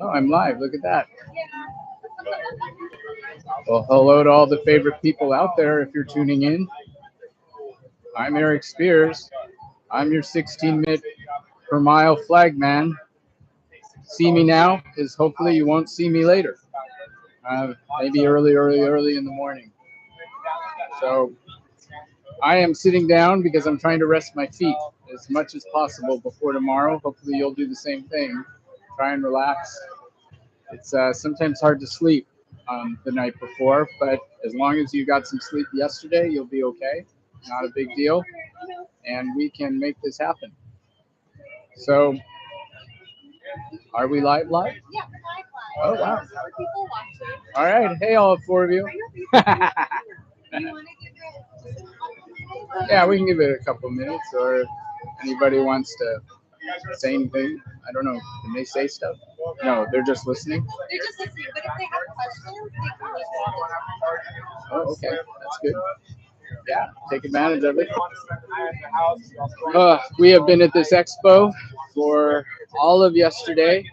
Oh, I'm live. Look at that. Well, hello to all the favorite people out there if you're tuning in. I'm Eric Spears. I'm your 16 minute per mile flagman. See me now, because hopefully you won't see me later. Maybe early in the morning. So I am sitting down because I'm trying to rest my feet as much as possible before tomorrow. Hopefully you'll do the same thing. Try and relax. It's sometimes hard to sleep the night before, but as long as you got some sleep yesterday, you'll be okay. Not a big deal, and we can make this happen. So, are we live? Yeah, we're live. Oh, wow. More people watching. All right. Hey, all four of you. Do you want to give it just a couple minutes? Yeah, we can give it a couple minutes, or if anybody wants to say anything. I don't know. Can they say stuff? No, they're just listening. They're just listening, but if they have questions, they can use it. Oh, okay. That's good. Yeah, take advantage of it. We have been at this expo for all of yesterday,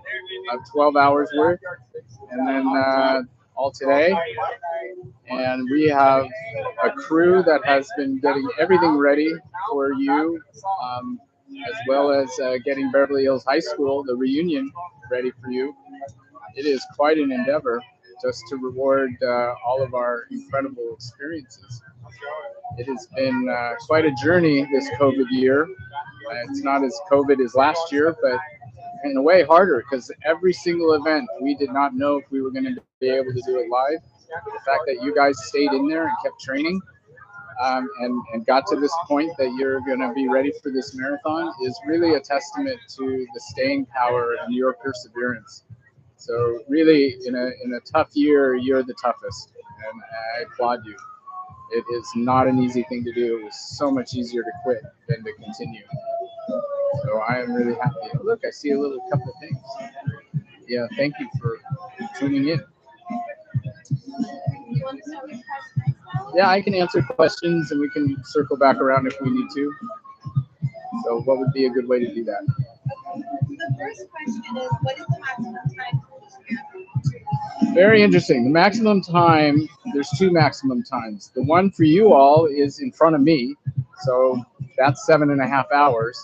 12 hours worth, and then all today. And we have a crew that has been getting everything ready for you, as well as getting Beverly Hills High School, the reunion, ready for you. It is quite an endeavor just to reward all of our incredible experiences. It has been quite a journey this COVID year. It's not as COVID as last year, but in a way harder because every single event we did not know if we were going to be able to do it live. The fact that you guys stayed in there and kept training and got to this point that you're going to be ready for this marathon is really a testament to the staying power and your perseverance. So really, in a tough year, you're the toughest, and I applaud you. It is not an easy thing to do. It was so much easier to quit than to continue. So I am really happy. Oh, look, I see a little couple of things. Yeah, thank you for tuning in. You want to start with questions now? Yeah, I can answer questions and we can circle back around if we need to. So what would be a good way to do that? Okay. The first question is, what is the maximum time for this marathon? Very interesting. The maximum time, there's two maximum times. The one for you all is in front of me. So that's 7.5 hours.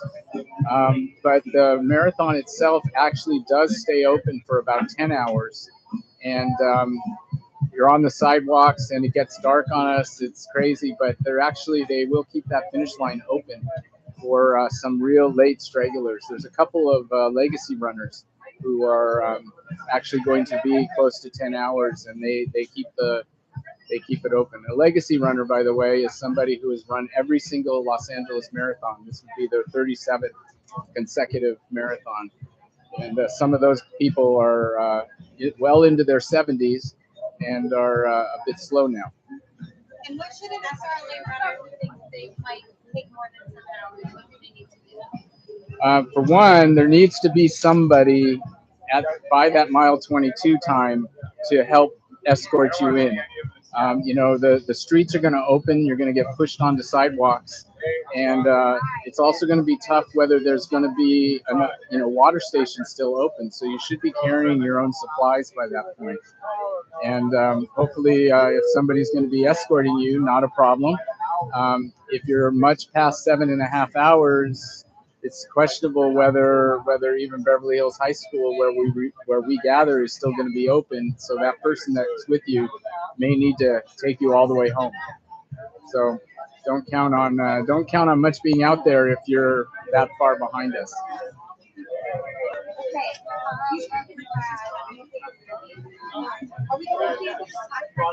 But the marathon itself actually does stay open for about 10 hours. And you're on the sidewalks and it gets dark on us. It's crazy, but they will keep that finish line open for some real late stragglers. There's a couple of legacy runners who are actually going to be close to 10 hours, and they keep it open. A legacy runner, by the way, is somebody who has run every single Los Angeles marathon. This would be their 37th consecutive marathon. And some of those people are well into their 70s and are a bit slow now. And what should an SRLA runner who thinks they might take more than 7 hours, what do they need to do? For one, there needs to be somebody by that mile 22 time to help escort you in. The streets are going to open. You're going to get pushed onto sidewalks. And it's also going to be tough whether there's going to be water stations still open. So you should be carrying your own supplies by that point. And hopefully, if somebody's going to be escorting you, not a problem. If you're much past 7.5 hours, it's questionable whether even Beverly Hills High School, where we gather, is still going to be open. So that person that's with you may need to take you all the way home. So don't count on much being out there if you're that far behind us. Okay. Are we going to be able to track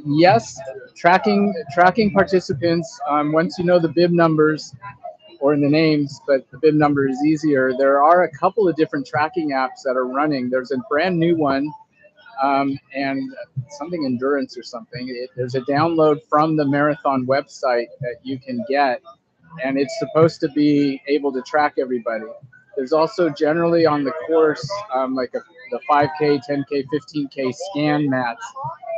Yes, tracking participants. Once you know the bib numbers or the names, but the bib number is easier. There are a couple of different tracking apps that are running. There's a brand new one, and something endurance or something. There's a download from the marathon website that you can get, and it's supposed to be able to track everybody. There's also generally on the course the 5K, 10K, 15K scan mats,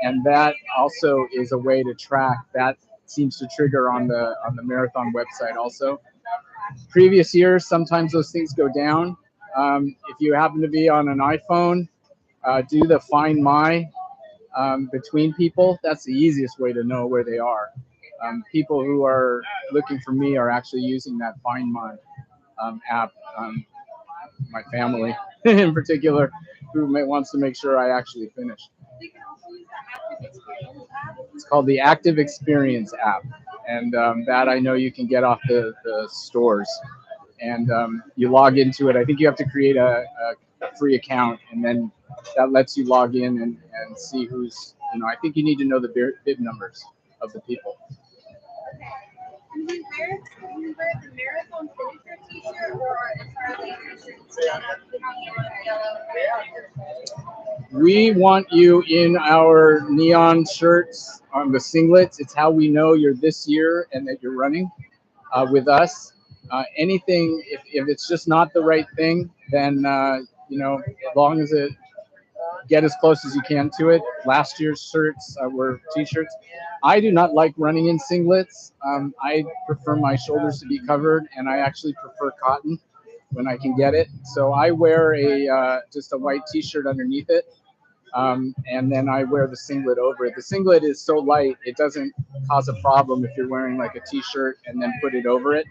and that also is a way to track. That seems to trigger on the marathon website also. Previous years, sometimes those things go down. If you happen to be on an iPhone, do the Find My between people. That's the easiest way to know where they are. People who are looking for me are actually using that Find My app. My family in particular, who wants to make sure I actually finish. They can also use the active experience app. It's called the Active Experience app, and that I know you can get off the stores. And you log into it. I think you have to create a free account, and then that lets you log in and see who's, I think you need to know the bib numbers of the people. Okay. And we wear the marathon finisher t-shirt or SRLA t-shirt instead of the neon yellow red. We want you in our neon shirts on the singlets. It's how we know you're this year and that you're running with us. Anything, if it's just not the right thing, then, as long as it get as close as you can to it. Last year's shirts were t-shirts. I do not like running in singlets. I prefer my shoulders to be covered, and I actually prefer cotton when I can get it. So I wear just a white t-shirt underneath it. And then I wear the singlet over it. The singlet is so light, it doesn't cause a problem if you're wearing like a t-shirt and then put it over it.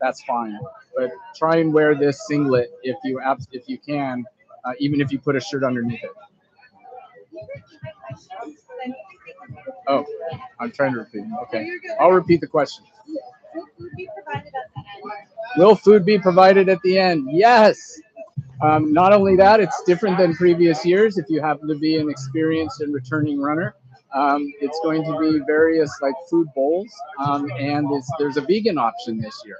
That's fine. But try and wear this singlet if you can, even if you put a shirt underneath it. Oh, I'm trying to repeat. Okay, I'll repeat the question. Will food be provided at the end? Will food be provided at the end? Yes. Not only that, it's different than previous years. If you happen to be an experienced and returning runner, it's going to be various like food bowls, and there's a vegan option this year.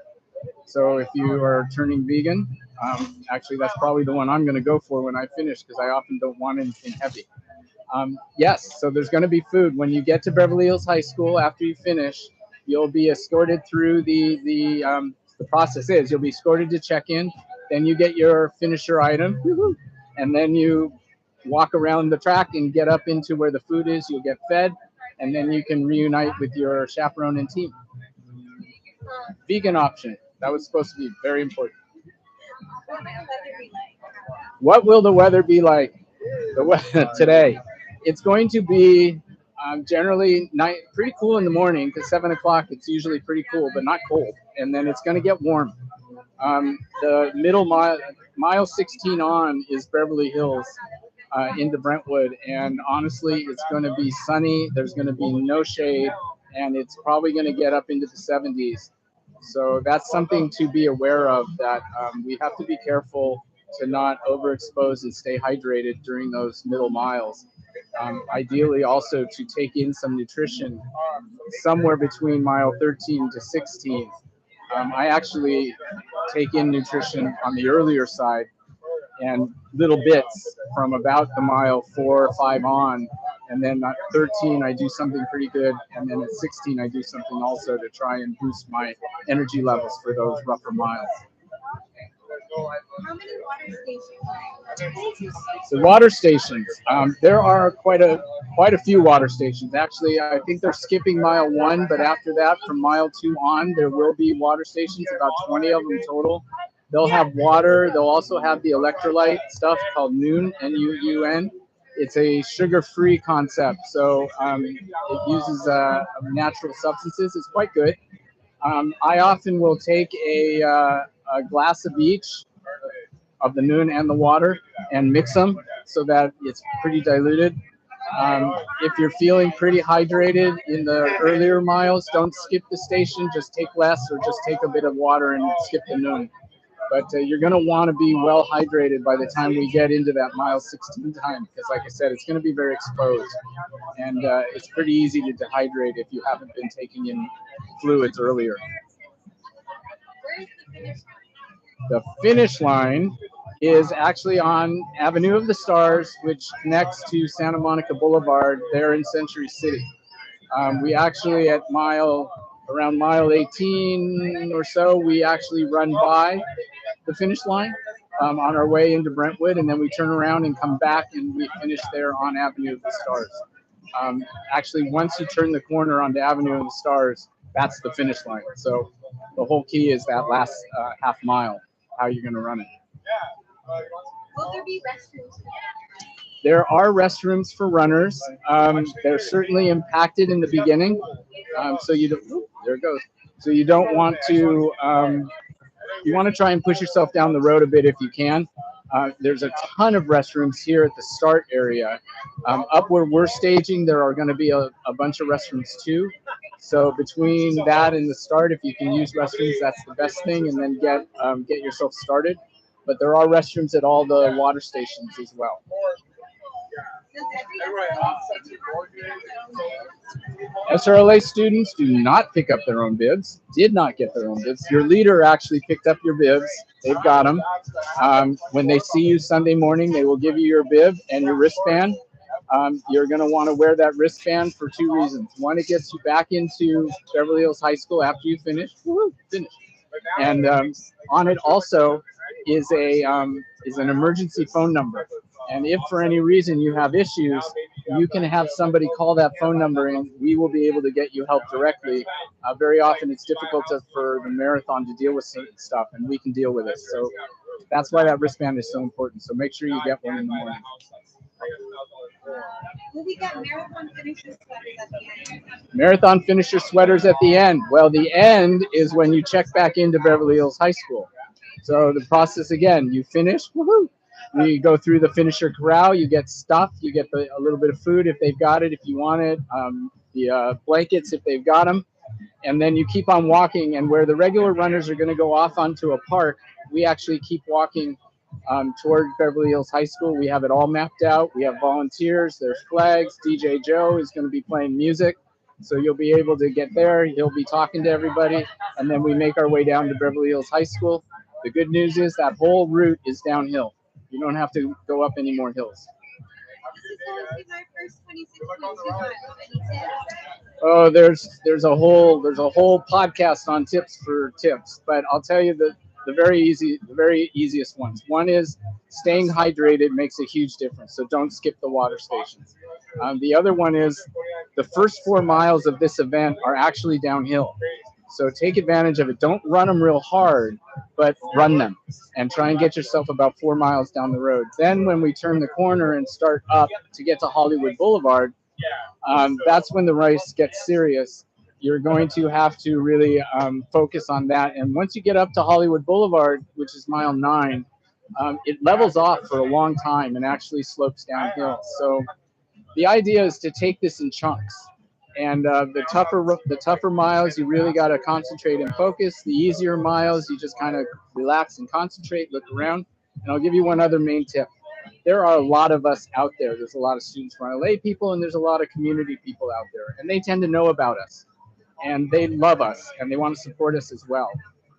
So if you are turning vegan, actually that's probably the one I'm going to go for when I finish, because I often don't want anything heavy. Yes, so there's going to be food. When you get to Beverly Hills High School after you finish, you'll be escorted through the process is you'll be escorted to check-in, then you get your finisher item, and then you walk around the track and get up into where the food is. You'll get fed, and then you can reunite with your chaperone and team. Vegan option. That was supposed to be very important. What will the weather be like? What will the weather be like today? It's going to be generally pretty cool in the morning, because 7 o'clock it's usually pretty cool, but not cold. And then it's going to get warm. The middle mile 16 on is Beverly Hills into Brentwood, and honestly, it's going to be sunny. There's going to be no shade, and it's probably going to get up into the 70s. So that's something to be aware of, that we have to be careful to not overexpose and stay hydrated during those middle miles. Ideally also to take in some nutrition somewhere between mile 13 to 16. I actually take in nutrition on the earlier side, and little bits from about the mile 4 or 5 on, and then at 13 I do something pretty good, and then at 16 I do something also to try and boost my energy levels for those rougher miles. How many water stations? The water stations. There are quite a few water stations. Actually, I think they're skipping mile 1, but after that, from mile 2 on, there will be water stations. About 20 of them total. They'll have water. They'll also have the electrolyte stuff called Nuun, N-U-U-N. It's a sugar-free concept, so it uses natural substances. It's quite good. I often will take a glass of each, of the Nuun and the water, and mix them so that it's pretty diluted. If you're feeling pretty hydrated in the earlier miles, don't skip the station. Just take less, or just take a bit of water and skip the Nuun. But you're going to want to be well hydrated by the time we get into that mile 16 time, because like I said, it's going to be very exposed, and it's pretty easy to dehydrate if you haven't been taking in fluids earlier. Where's the finish line? The finish line is actually on Avenue of the Stars, which connects to Santa Monica Boulevard there in Century City. We actually around mile 18 or so, we actually run by the finish line on our way into Brentwood, and then we turn around and come back, and we finish there on Avenue of the Stars. Actually, once you turn the corner onto Avenue of the Stars, that's the finish line. So the whole key is that last half mile, how you're going to run it. Will there be restrooms? There are restrooms for runners. They're certainly impacted in the beginning. So you don't, there it goes. So you don't want to, you want to try and push yourself down the road a bit if you can. There's a ton of restrooms here at the start area. Up where we're staging, there are going to be a bunch of restrooms too. So between that and the start, if you can use restrooms, that's the best thing, and then get yourself started. But there are restrooms at all the water stations as well. Does every SRLA SRLA students do not pick up their own bibs, did not get their own bibs. Your leader actually picked up your bibs. They've got them. When they see you Sunday morning, they will give you your bib and your wristband. You're going to want to wear that wristband for two reasons. One, it gets you back into Beverly Hills High School after you finish. Woo-hoo, finish. And on it also is an emergency phone number. And if for any reason you have issues, you can have somebody call that phone number and we will be able to get you help directly. Very often it's difficult for the marathon to deal with certain stuff, and we can deal with it. So that's why that wristband is so important. So make sure you get one in the morning. Will we get marathon finisher sweaters at the end? Marathon finisher sweaters at the end. Well, the end is when you check back into Beverly Hills High School. So the process again, you finish, woohoo! We go through the finisher corral, you get stuff, you get a little bit of food if they've got it, if you want it, the blankets if they've got them, and then you keep on walking, and where the regular runners are going to go off onto a park, we actually keep walking toward Beverly Hills High School. We have it all mapped out. We have volunteers, there's flags, DJ Joe is going to be playing music, so you'll be able to get there, he'll be talking to everybody, and then we make our way down to Beverly Hills High School. The good news is that whole route is downhill. You don't have to go up any more hills. This is going to be my first 26.2 miles. Any tips? Oh, there's a whole podcast on tips for tips, but I'll tell you the very easiest ones. One is staying hydrated makes a huge difference, so don't skip the water stations. The other one is the first 4 miles of this event are actually downhill. So take advantage of it. Don't run them real hard, but run them and try and get yourself about 4 miles down the road. Then when we turn the corner and start up to get to Hollywood Boulevard, that's when the race gets serious. You're going to have to really focus on that. And once you get up to Hollywood Boulevard, which is mile 9, it levels off for a long time and actually slopes downhill. So the idea is to take this in chunks. And the tougher miles, you really got to concentrate and focus. The easier miles, you just kind of relax and concentrate, look around. And I'll give you one other main tip. There are a lot of us out there. There's a lot of students from LA people, and there's a lot of community people out there. And they tend to know about us. And they love us, and they want to support us as well.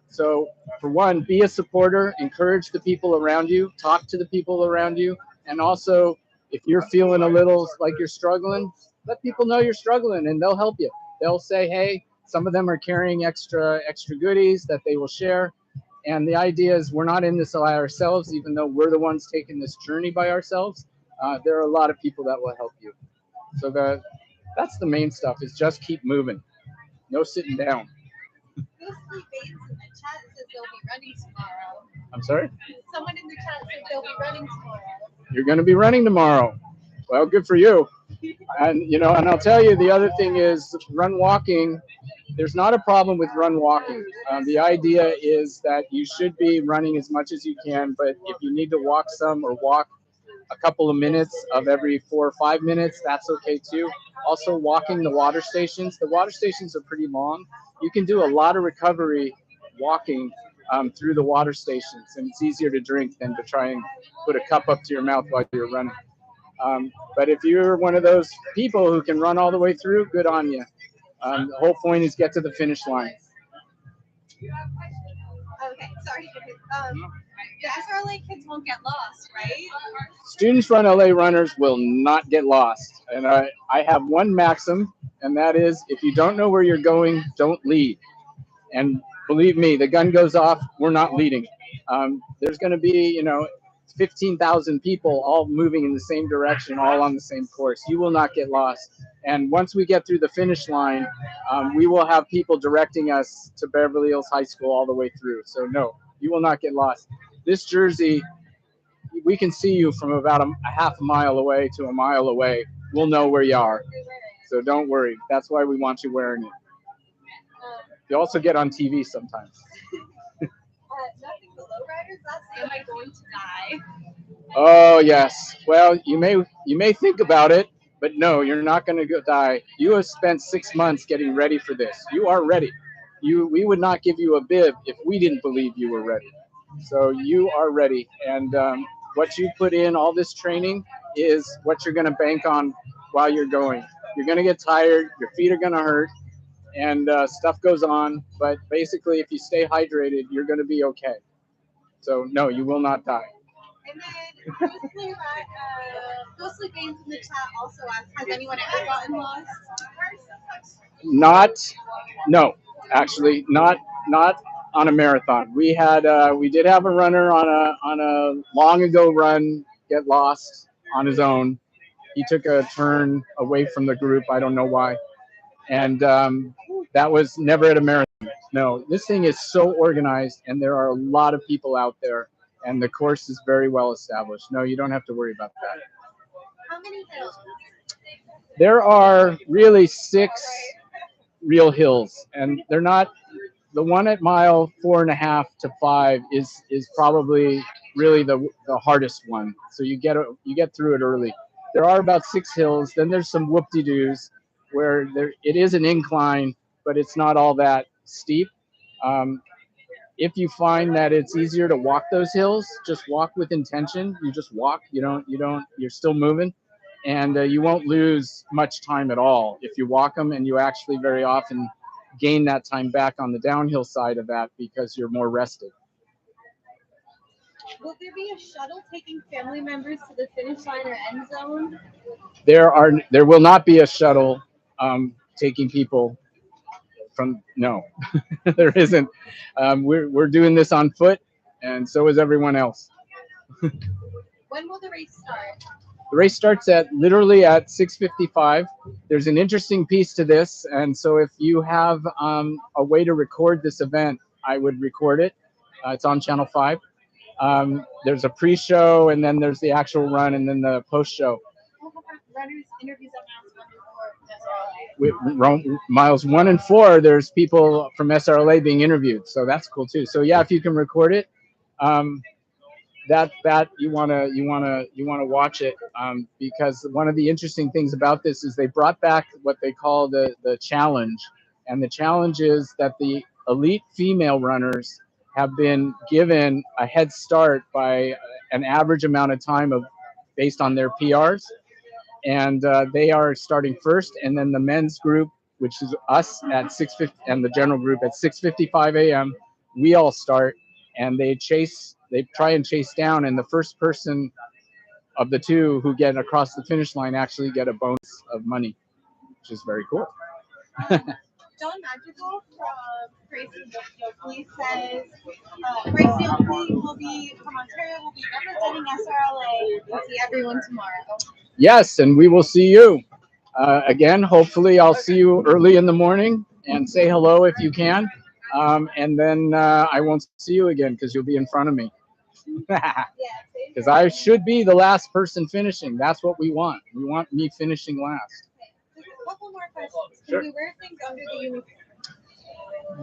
So for one, be a supporter, encourage the people around you, talk to the people around you, and also if you're feeling a little like you're struggling, let people know you're struggling and they'll help you. They'll say, hey, some of them are carrying extra goodies that they will share. And the idea is we're not in this by ourselves, even though we're the ones taking this journey by ourselves. There are a lot of people that will help you. So that's the main stuff, is just keep moving. No sitting down. Ghostly Bates in the chat says they'll be running tomorrow. I'm sorry? Someone in the chat says they'll be running tomorrow. You're going to be running tomorrow. Well, good for you. And I'll tell you, the other thing is run walking. There's not a problem with run walking. The idea is that you should be running as much as you can, but if you need to walk some or walk a couple of minutes of every 4 or 5 minutes, that's okay too. Also walking the water stations. The water stations are pretty long. You can do a lot of recovery walking through the water stations, and it's easier to drink than to try and put a cup up to your mouth while you're running. But if you're one of those people who can run all the way through, good on you. The whole point is get to the finish line. Okay, sorry. The SRLA kids won't get lost, right? Students Run LA runners will not get lost. And I have one maxim, and that is, if you don't know where you're going, don't lead. And believe me, the gun goes off, we're not leading. There's going to be, 15,000 people all moving in the same direction, all on the same course. You will not get lost. And once we get through the finish line, we will have people directing us to Beverly Hills High School all the way through. So no, you will not get lost. This jersey, we can see you from about a half a mile away to a mile away. We'll know where you are. So don't worry. That's why we want you wearing it. You also get on TV sometimes. Nothing below riders. Last am I going to die? Oh yes. Well, you may think about it, but no, you're not going to go die. You have spent 6 months getting ready for this. You are ready. We would not give you a bib if we didn't believe you were ready. So you are ready, and what you put in all this training is what you're going to bank on while you're going. You're going to get tired. Your feet are going to hurt, and stuff goes on. But basically, if you stay hydrated, you're going to be okay. So no, you will not die. And then Ghostly Games in the chat also asked, has anyone ever gotten lost? Not, no, actually, not on a marathon. We did have a runner on a long ago run get lost on his own. He took a turn away from the group. I don't know why, and that was never at a marathon. No, this thing is so organized, and there are a lot of people out there, and the course is very well established. No, you don't have to worry about that. How many hills? There are really 6 real hills, and they're not. The one at mile 4.5 to 5 is probably really the hardest one. So you get through it early. There are about 6 hills. Then there's some whoop-de-doos where it is an incline, but it's not all that steep. Um, if you find that it's easier to walk those hills, just walk with intention. You just walk. You're still moving, and you won't lose much time at all if you walk them. And you actually very often gain that time back on the downhill side of that because you're more rested. Will there be a shuttle taking family members to the finish line or end zone? There will not be a shuttle taking people from. No, there isn't. We're doing this on foot, and so is everyone else. When will the race start? The race starts literally at 6:55. There's an interesting piece to this, and so if you have a way to record this event, I would record it. It's on Channel 5. There's a pre-show, and then there's the actual run, and then the post-show. Runners interviews on Miles 1 and 4, there's people from SRLA being interviewed, so that's cool too. So yeah, if you can record it, that you wanna watch it, because one of the interesting things about this is they brought back what they call the challenge, and the challenge is that the elite female runners have been given a head start by an average amount of time based on their PRs, and they are starting first, and then the men's group, which is us at 6:50, and the general group at 6:55 a.m. we all start, and they try and chase down, and the first person of the two who get across the finish line actually get a bonus of money, which is very cool. John Magical from Gracie Oakley says, Gracie Oakley will be from Ontario, will be representing SRLA. We'll see everyone tomorrow. Yes, and we will see you. Again, hopefully I'll see you early in the morning and say hello if you can. And then I won't see you again because you'll be in front of me. Because I should be the last person finishing. That's what we want. We want me finishing last. Just a couple more questions. Can Sure. we wear things under the uniform?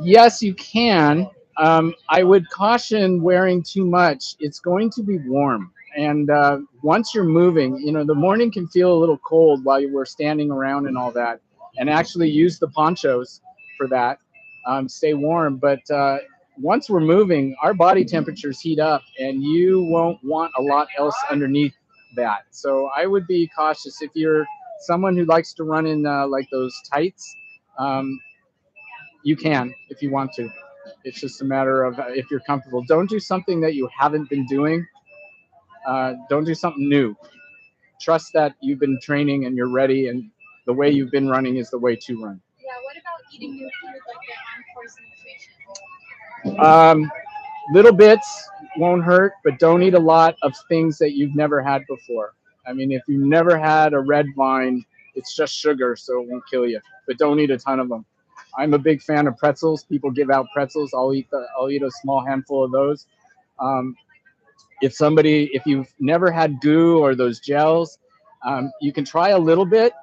Yes, you can. I would caution wearing too much. It's going to be warm. And once you're moving, the morning can feel a little cold while you were standing around and all that. And actually use the ponchos for that. Stay warm. But once we're moving, our body temperatures heat up, and you won't want a lot else underneath that. So I would be cautious. If you're someone who likes to run in like those tights, you can if you want to. It's just a matter of if you're comfortable. Don't do something that you haven't been doing. Don't do something new. Trust that you've been training and you're ready, and the way you've been running is the way to run. Yeah, what about eating new food like the on-course nutrition? Little bits. won't hurt, but don't eat a lot of things that you've never had before. I mean, if you've never had a red vine, it's just sugar, so it won't kill you. But don't eat a ton of them. I'm a big fan of pretzels. People give out pretzels. I'll eat a small handful of those. Um, if you've never had goo or those gels, you can try a little bit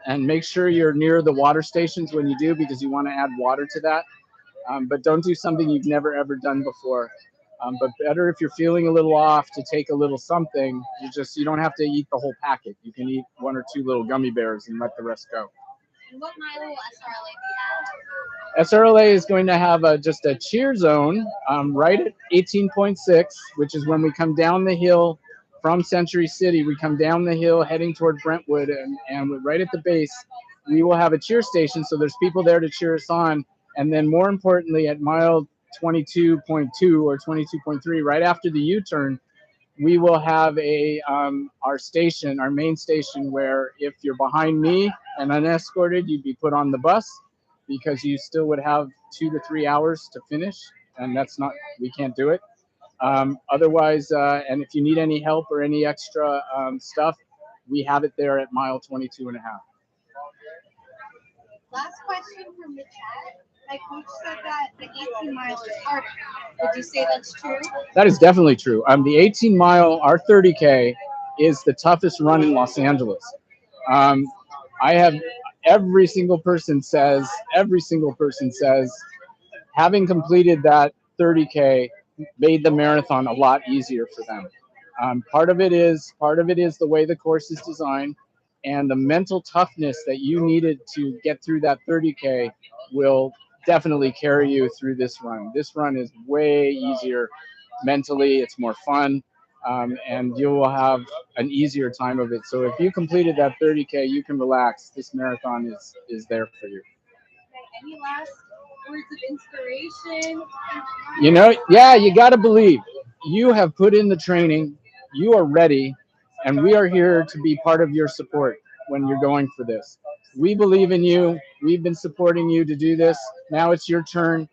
and make sure you're near the water stations when you do, because you want to add water to that. But don't do something you've never ever done before. But better if you're feeling a little off to take a little something. You don't have to eat the whole packet. You can eat one or two little gummy bears and let the rest go. And what mile will SRLA be at? SRLA is going to have just a cheer zone right at 18.6, which is when we come down the hill from Century City. We come down the hill heading toward Brentwood, and right at the base, we will have a cheer station. So there's people there to cheer us on. And then more importantly, at mile 22.2 or 22.3, right after the U-turn, we will have our station, our main station, where if you're behind me and unescorted, you'd be put on the bus, because you still would have 2 to 3 hours to finish, and we can't do it. Otherwise, and if you need any help or any extra stuff, we have it there at mile 22 and a half. Last question from the chat. My coach said that the 18 mile is harder. Would you say that's true? That is definitely true. The 18 mile, our 30K, is the toughest run in Los Angeles. I have every single person says, having completed that 30K made the marathon a lot easier for them. Part of it is the way the course is designed, and the mental toughness that you needed to get through that 30K will definitely carry you through this run. This run is way easier mentally. It's more fun, and you will have an easier time of it. So if you completed that 30K, you can relax. This marathon is there for you. Any last words of inspiration? You got to believe. You have put in the training. You are ready, and we are here to be part of your support when you're going for this. We believe in you. We've been supporting you to do this. Now it's your turn.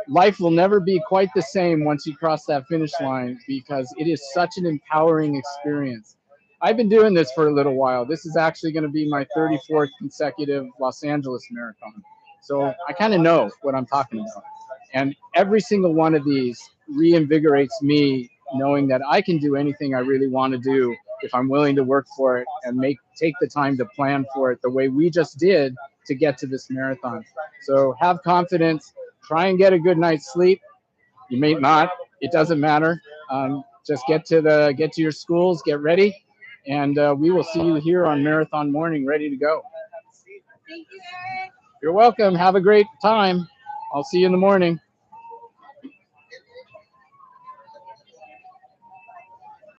Life will never be quite the same once you cross that finish line, because it is such an empowering experience. I've been doing this for a little while. This is actually going to be my 34th consecutive Los Angeles marathon. So I kind of know what I'm talking about. And every single one of these reinvigorates me, knowing that I can do anything I really want to do if I'm willing to work for it and take the time to plan for it the way we just did to get to this marathon. So have confidence. Try and get a good night's sleep. You may not. It doesn't matter. Just get to your schools, get ready, and we will see you here on marathon morning, ready to go. Thank you, Eric. You're welcome. Have a great time. I'll see you in the morning.